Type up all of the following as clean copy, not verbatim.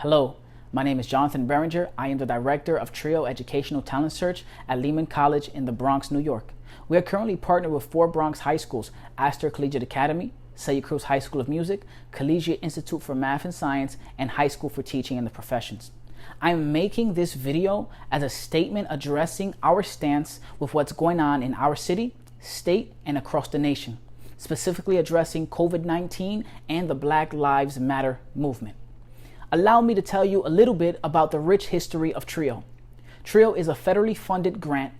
Hello, my name is Berenguer. I am the Director of TRiO Educational Talent Search at Lehman College in the Bronx, New York. We are currently partnered with 4 Bronx high schools: Astor Collegiate Academy, Sayed Cruz High School of Music, Collegiate Institute for Math and Science, and High School for Teaching and the Professions. I am making this video as a statement addressing our stance with what's going on in our city, state, and across the nation, specifically addressing COVID-19 and the Black Lives Matter movement. Allow me to tell you a little bit about the rich history of TRiO. TRiO is a federally funded grant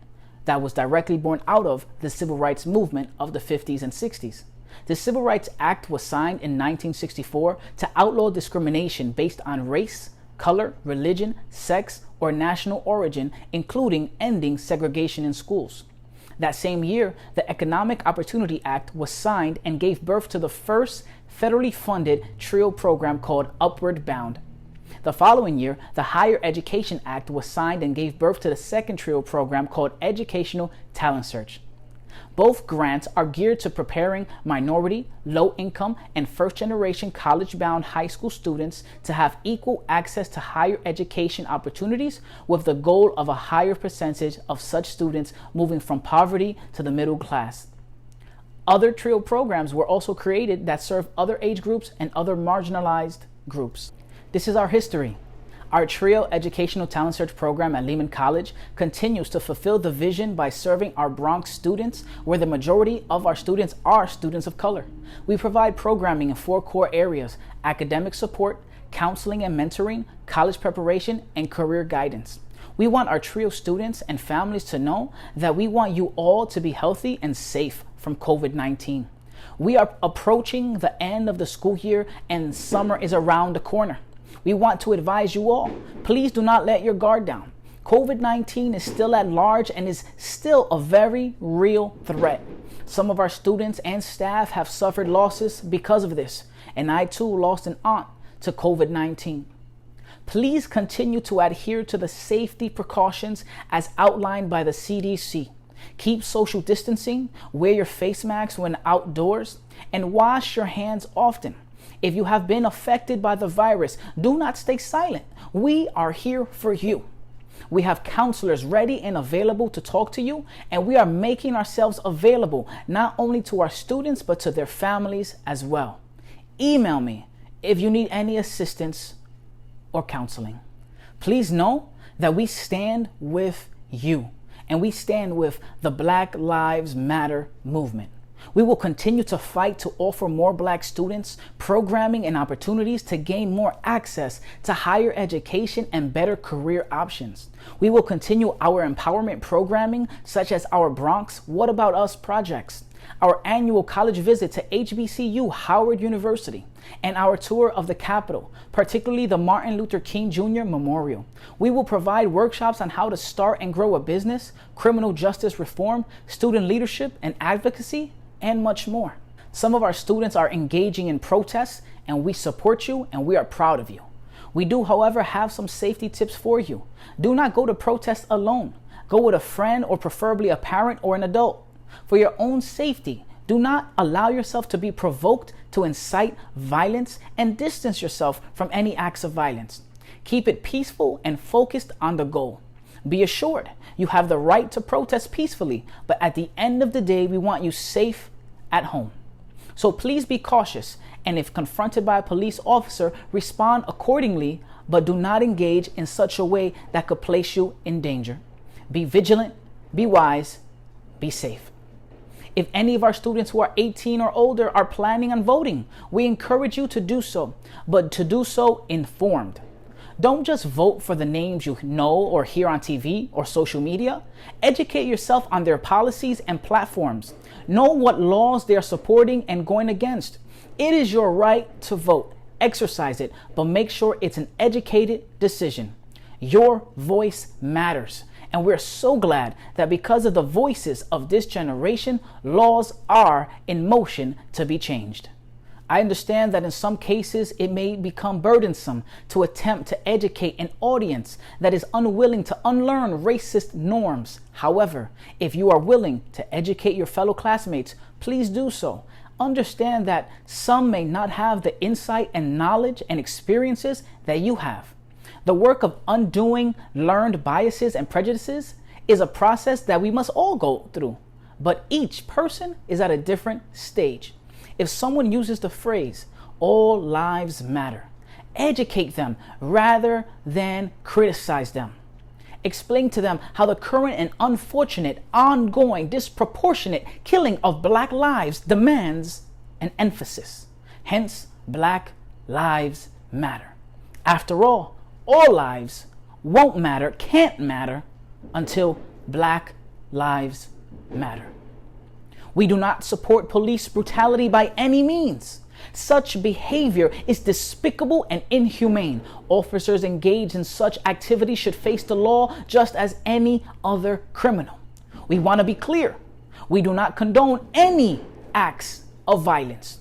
that was directly born out of the civil rights movement of the 50s and 60s. The Civil Rights Act was signed in 1964 to outlaw discrimination based on race, color, religion, sex, or national origin, including ending segregation in schools. That same year, the Economic Opportunity Act was signed and gave birth to the first federally funded TRiO program called Upward Bound. The following year, the Higher Education Act was signed and gave birth to the second TRiO program called Educational Talent Search. Both grants are geared to preparing minority, low-income, and first-generation college-bound high school students to have equal access to higher education opportunities, with the goal of a higher percentage of such students moving from poverty to the middle class. Other TRiO programs were also created that serve other age groups and other marginalized groups. This is our history. Our TRiO Educational Talent Search program at Lehman College continues to fulfill the vision by serving our Bronx students, where the majority of our students are students of color. We provide programming in 4 core areas: academic support, counseling and mentoring, college preparation, and career guidance. We want our TRiO students and families to know that we want you all to be healthy and safe from COVID-19. We are approaching the end of the school year and summer is around the corner. We want to advise you all, please do not let your guard down. COVID-19 is still at large and is still a very real threat. Some of our students and staff have suffered losses because of this, and I too lost an aunt to COVID-19. Please continue to adhere to the safety precautions as outlined by the CDC. Keep social distancing, wear your face masks when outdoors, and wash your hands often. If you have been affected by the virus, do not stay silent. We are here for you. We have counselors ready and available to talk to you, and we are making ourselves available not only to our students, but to their families as well. Email me if you need any assistance or counseling. Please know that we stand with you, and we stand with the Black Lives Matter movement. We will continue to fight to offer more Black students programming and opportunities to gain more access to higher education and better career options. We will continue our empowerment programming, such as our Bronx What About Us projects, our annual college visit to HBCU Howard University, and our tour of the Capitol, particularly the Martin Luther King Jr. Memorial. We will provide workshops on how to start and grow a business, criminal justice reform, student leadership and advocacy, and much more. Some of our students are engaging in protests, and we support you and we are proud of you. We do, however, have some safety tips for you. Do not go to protest alone. Go with a friend or preferably a parent or an adult. For your own safety, do not allow yourself to be provoked to incite violence, and distance yourself from any acts of violence. Keep it peaceful and focused on the goal. Be assured, you have the right to protest peacefully, but at the end of the day, we want you safe at home. So please be cautious, and if confronted by a police officer, respond accordingly, but do not engage in such a way that could place you in danger. Be vigilant, be wise, be safe. If any of our students who are 18 or older are planning on voting, we encourage you to do so, but to do so informed. Don't just vote for the names you know or hear on TV or social media. Educate yourself on their policies and platforms. Know what laws they are supporting and going against. It is your right to vote. Exercise it, but make sure it's an educated decision. Your voice matters. And we're so glad that because of the voices of this generation, laws are in motion to be changed. I understand that in some cases it may become burdensome to attempt to educate an audience that is unwilling to unlearn racist norms. However, if you are willing to educate your fellow classmates, please do so. understand that some may not have the insight and knowledge and experiences that you have. The work of undoing learned biases and prejudices is a process that we must all go through, but each person is at a different stage. If someone uses the phrase, "all lives matter," educate them rather than criticize them. Explain to them how the current and unfortunate, ongoing, disproportionate killing of Black lives demands an emphasis. Hence, Black Lives Matter. After all lives won't matter, can't matter, until Black Lives Matter. We do not support police brutality by any means. Such behavior is despicable and inhumane. Officers engaged in such activity should face the law just as any other criminal. We want to be clear. We do not condone any acts of violence.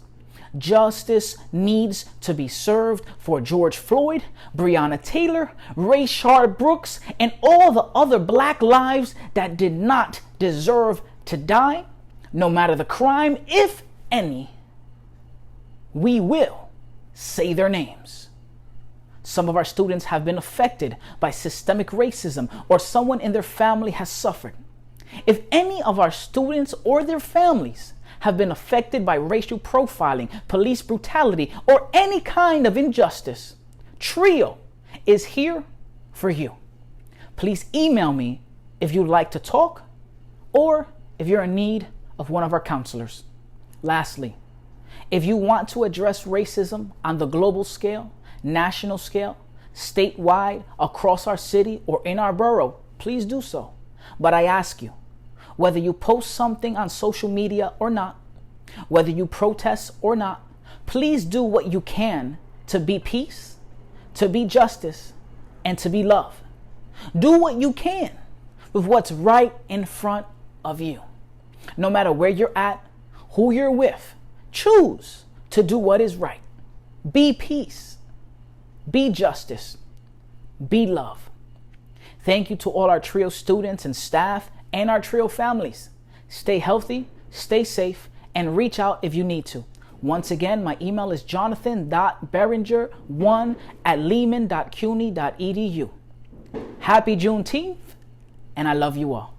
Justice needs to be served for George Floyd, Breonna Taylor, Rayshard Brooks, and all the other Black lives that did not deserve to die, no matter the crime, if any. We will say their names. Some of our students have been affected by systemic racism, or someone in their family has suffered. If any of our students or their families have been affected by racial profiling, police brutality, or any kind of injustice, TRiO is here for you. Please email me if you'd like to talk or if you're in need of one of our counselors. Lastly, if you want to address racism on the global scale, national scale, statewide, across our city, or in our borough, please do so. But I ask you, whether you post something on social media or not, whether you protest or not, please do what you can to be peace, to be justice, and to be love. Do what you can with what's right in front of you. No matter where you're at, who you're with, choose to do what is right. Be peace, be justice, be love. Thank you to all our TRiO students and staff and our TRiO families. Stay healthy, stay safe, and reach out if you need to. Once again, my email is jonathan.berenger1@lehman.cuny.edu. Happy Juneteenth, and I love you all.